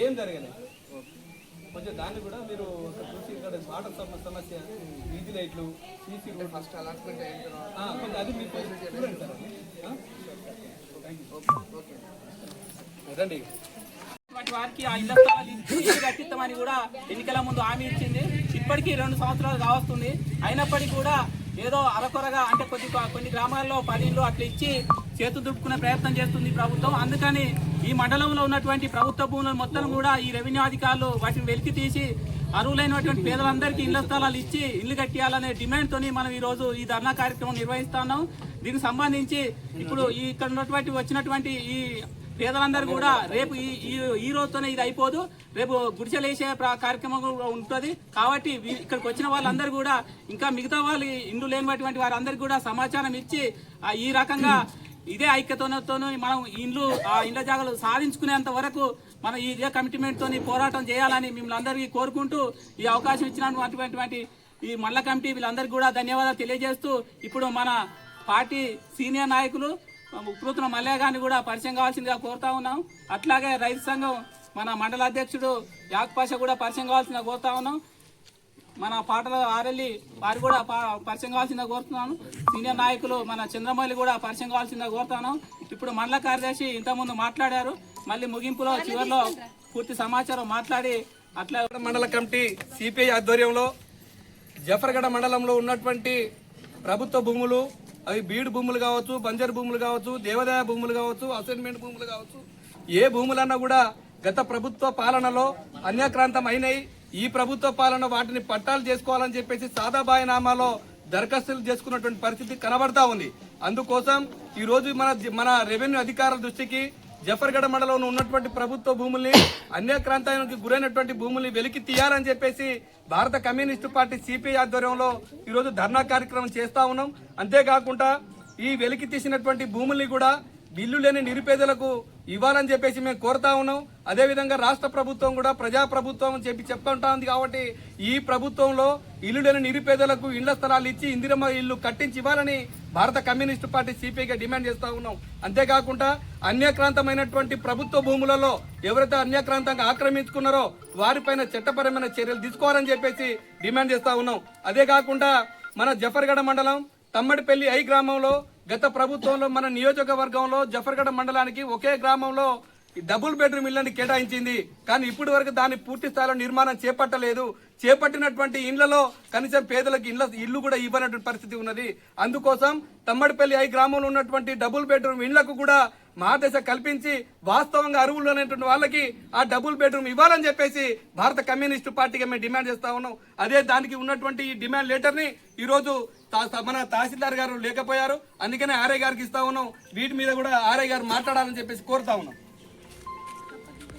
ఏం జరగలేదు. కొంచెం దాన్ని కూడా మీరు చూసి ఇక్కడ వాటర్ సమస్య, వీధి లైట్లు, సీసీ రోడ్ ఫస్ట్ అలాట్మెంట్ కొంచెం అది మీరు చూడండి సార్. రండి. వారికి ఆ ఇళ్ల స్థలాలు ఇల్లు కట్టిస్తామని కూడా ఎన్నికల ముందు హామీ ఇచ్చింది. ఇప్పటికీ 2 సంవత్సరాలు కావస్తుంది. అయినప్పటికీ కూడా ఏదో అరకొరగా అంటే కొన్ని గ్రామాల్లో 10 ఇళ్ళు అట్లా ఇచ్చి చేతులు దుడుకునే ప్రయత్నం చేస్తుంది ప్రభుత్వం. అందుకని ఈ మండలంలో ఉన్నటువంటి ప్రభుత్వ భూములను మొత్తం కూడా ఈ రెవెన్యూ అధికారులు వాటిని వెలికి తీసి అర్హులైనటువంటి పేదలందరికీ ఇళ్ల స్థలాలు ఇచ్చి ఇల్లు కట్టియాలనే డిమాండ్ తోని మనం ఈ రోజు ఈ ధర్నా కార్యక్రమం నిర్వహిస్తున్నాం. దీనికి సంబంధించి ఇప్పుడు ఇక్కడ ఉన్నటువంటి వచ్చినటువంటి ఈ పేదలందరూ కూడా రేపు ఈ రోజుతోనే ఇది అయిపోదు, రేపు గుడిసెలేసే కార్యక్రమం ఉంటుంది. కాబట్టి ఇక్కడికి వచ్చిన వాళ్ళందరూ కూడా ఇంకా మిగతా వాళ్ళు ఇండ్లు లేనటువంటి వారందరికీ కూడా సమాచారం ఇచ్చి ఈ రకంగా ఇదే ఐక్యతతో మనం ఇండ్ల జాగాలు సాధించుకునేంత వరకు మనం ఇదే కమిట్మెంట్ తోని పోరాటం చేయాలని మిమ్మల్ని అందరికీ కోరుకుంటూ ఈ అవకాశం ఇచ్చినటువంటి ఈ మండల కమిటీ వీళ్ళందరికీ కూడా ధన్యవాదాలు తెలియజేస్తూ ఇప్పుడు మన పార్టీ సీనియర్ నాయకులు ఉప్రూతుల మల్లయ్య గారిని కూడా పరిచయం కావాల్సిందిగా కోరుతా ఉన్నాం. అట్లాగే రైతు సంఘం మన మండల అధ్యక్షుడు యాక్పాష కూడా పరిచయం కావాల్సిందిగా కోరుతా ఉన్నాం. మన పాటల ఆరెల్లి వారు కూడా పరిచయం కావాల్సిందిగా కోరుతున్నాను. సీనియర్ నాయకులు మన చంద్రమౌళి కూడా పరిచయం కావాల్సిందిగా కోరుతాను. ఇప్పుడు మండల కార్యదర్శి ఇంతకుముందు మాట్లాడారు. మళ్ళీ ముగింపులో చివరిలో పూర్తి సమాచారం మాట్లాడి అట్లా మండల కమిటీ సిపిఐ ఆధ్వర్యంలో జఫర్గఢ మండలంలో ఉన్నటువంటి ప్రభుత్వ భూములు, అవి బీడు భూములు కావచ్చు, బంజరు భూములు కావచ్చు, దేవాదాయ భూములు కావచ్చు, అసైన్మెంట్ భూములు కావచ్చు, ఏ భూములన్నా కూడా గత ప్రభుత్వ పాలనలో అన్యాక్రాంతం అయినాయి. ఈ ప్రభుత్వ పాలన వాటిని పట్టాలు చేసుకోవాలని చెప్పేసి సాదాబాయినామాలో దరఖాస్తులు చేసుకున్నటువంటి పరిస్థితి కనబడతా ఉంది. అందుకోసం ఈ రోజు మన రెవెన్యూ అధికారుల దృష్టికి జఫర్గఢ మండలంలో ఉన్నటువంటి ప్రభుత్వ భూముల్ని అన్యాక్రాంతానికి గురైనటువంటి భూముల్ని వెలికి తీయాలని చెప్పేసి భారత కమ్యూనిస్టు పార్టీ సిపిఐ ఆధ్వర్యంలో ఈరోజు ధర్నా కార్యక్రమం చేస్తా ఉన్నాం. అంతేకాకుండా ఈ వెలికి తీసినటువంటి భూముల్ని కూడా ఇల్లు లేని నిరుపేదలకు ఇవ్వాలని చెప్పేసి మేము కోరుతా ఉన్నాం. అదేవిధంగా రాష్ట్ర ప్రభుత్వం కూడా ప్రజా ప్రభుత్వం అని చెప్పి చెప్పుకుంటా ఉంది. కాబట్టి ఈ ప్రభుత్వంలో ఇల్లు లేని నిరుపేదలకు ఇళ్ల స్థలాలు ఇచ్చి ఇందిరమ్మ ఇల్లు కట్టించి ఇవ్వాలని భారత కమ్యూనిస్టు పార్టీ సిపిఐగా డిమాండ్ చేస్తా ఉన్నాం. అంతేకాకుండా అన్యాక్రాంతమైనటువంటి ప్రభుత్వ భూములలో ఎవరైతే అన్యాక్రాంతంగా ఆక్రమించుకున్నారో వారిపైన చట్టపరమైన చర్యలు తీసుకోవాలని చెప్పేసి డిమాండ్ చేస్తా ఉన్నాం. అదే కాకుండా మన జఫర్గఢ మండలం తమ్మడిపల్లి ఐ గ్రామంలో గత ప్రభుత్వంలో మన నియోజకవర్గంలో జఫర్గఢ మండలానికి ఒకే గ్రామంలో డబుల్ బెడ్రూమ్ ఇళ్లని కేటాయించింది. కానీ ఇప్పటి వరకు దాన్ని పూర్తి స్థాయిలో నిర్మాణం చేపట్టలేదు. చేపట్టినటువంటి ఇండ్లలో కనీసం పేదలకు ఇల్లు కూడా ఇవ్వనటువంటి పరిస్థితి ఉన్నది. అందుకోసం తమ్మడిపల్లి ఐ గ్రామంలో ఉన్నటువంటి డబుల్ బెడ్రూమ్ ఇండ్లకు కూడా మహాదశ కల్పించి వాస్తవంగా అర్హులు అనేటువంటి వాళ్ళకి ఆ డబుల్ బెడ్రూమ్ ఇవ్వాలని చెప్పేసి భారత కమ్యూనిస్టు పార్టీగా మేము డిమాండ్ చేస్తా ఉన్నాం. అదే దానికి ఉన్నటువంటి ఈ డిమాండ్ లెటర్ ని ఈ రోజు మన తహసీల్దార్ గారు లేకపోయారు, అందుకనే ఆర్ఐ గారికి ఇస్తా ఉన్నాం. వీటి మీద కూడా ఆర్ఐ గారు మాట్లాడాలని చెప్పేసి కోరుతా ఉన్నాం.